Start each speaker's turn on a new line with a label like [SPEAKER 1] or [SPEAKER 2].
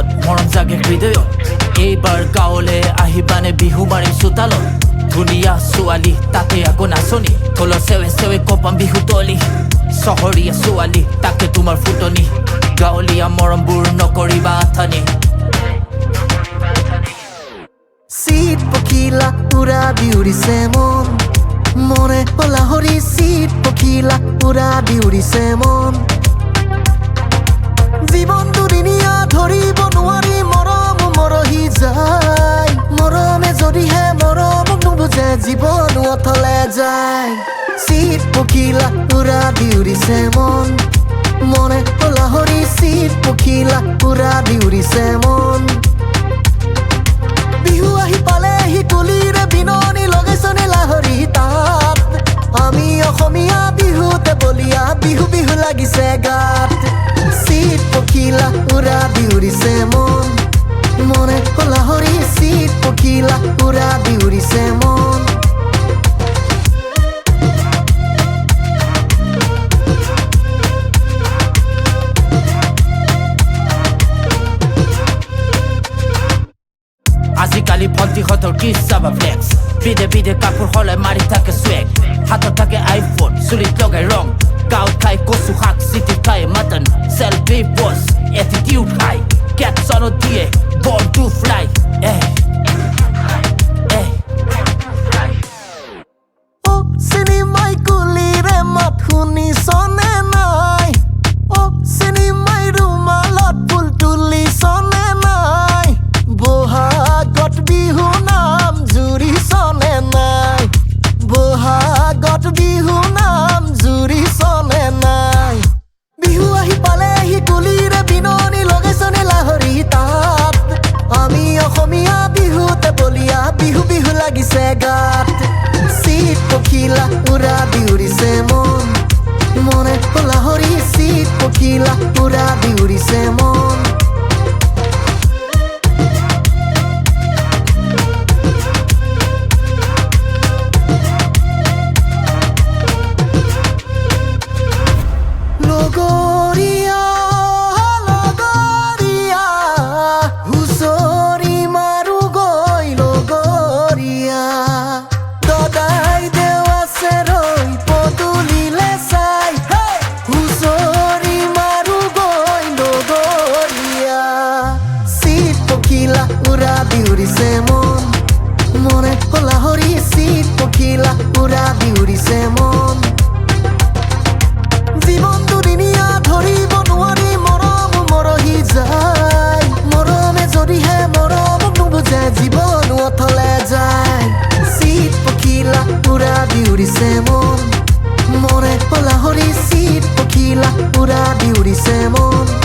[SPEAKER 1] লগত মৰম জাগে হৃদয়ত এইবাৰ গাঁৱলে আহিবানে বিহু মাৰিম চোতালত ধুনীয়া ছোৱালী তাতে আকৌ নাচনী ঢোলৰ চেৱে চেৱে কপাম বিহু তলি চহৰীয়া ছোৱালী তাকে তোমাৰ ফুটনি গাঁৱলীয়া মৰমবোৰ নকৰিবা আথানি
[SPEAKER 2] শীত পখিলা উড়াবি উড়িছে মন মনে লাহৰি শীত পখিলা উড়াবি উড়িছে মন জীৱন দুদিনীয়া ধৰিব নোৱাৰি মৰম মৰহি যায় মৰমে যদিহে মৰমক নুবুজে জীৱন অথলে যায় শীত পখিলা উড়াবি উড়িছে মন মনে লাহৰি শীত পখিলা উড়াবি উড়িছে মন বিহু আহি পালেহি তুলিৰে বিননি লগাইছনে লাহৰি তাত আমি অসমীয়া বিহুতে বলিয়া বিহু বিহু লাগিছে গাত শীত পখিলা উড়াবি উড়িছে মন মনে লাহৰি শীত পখিলা উড়াবি উড়িছে মন
[SPEAKER 1] আজিকালি ভণ্টিহঁতৰ কি চাবা ফ্লেক্স বিধে বিধে কাপোৰ সলাই মাৰি থাকে স্ৱেগ হাতত থাকে আইফোন চুলিত লগাই ৰং গাঁৱত খাই কচু শাক চিটিত খাই মাটন চেলফি পষ্ট এটিটিউড হাই কেপচনত দিয়ে বৰ্ণ টু ফ্লাই
[SPEAKER 2] অ চিনেমাই কুলিৰে মাত শুনিছনে নাই অ চিনেমাই ৰুমালত ফুল তুলিছনে নাই বহাগত বিহু নাম জুৰিছনে নাই বহাগত বিহু নাম জুৰিছনে নাই বিহু আহি পালেহি তুলিৰে বিননি লগাইছনে লাহৰি তাত আমি অসমীয়া বিহুতে বলিয়া বিহু বিহু লাগিছে গাত শীত পখিলা উড়াবি উড়িছে মন মনে লাহৰি শীত পখিলা উড়াবি উড়িছে মন লগৰীয়া লগৰীয়া হুঁচৰি মাৰো গৈ লগৰীয়া দদাই দেও আছে ৰৈ পদূলিলে চাই হুঁচৰি মাৰো গৈ লগৰীয়া শীত পখিলা উড়াবি উড়িছে মন মনে লাহৰি শীত পখিলা উড়াবি উড়িছে মন জীৱন দুদিনীয়া ধৰিব নোৱাৰি মৰম মৰহি যায় মৰমে যদিহে মৰমক নুবুজে জীৱন অথলে যায় শীত পখিলা উড়াবি উড়িছে মন মনে লাহৰি শীত পখিলা উড়াবি উড়িছে মন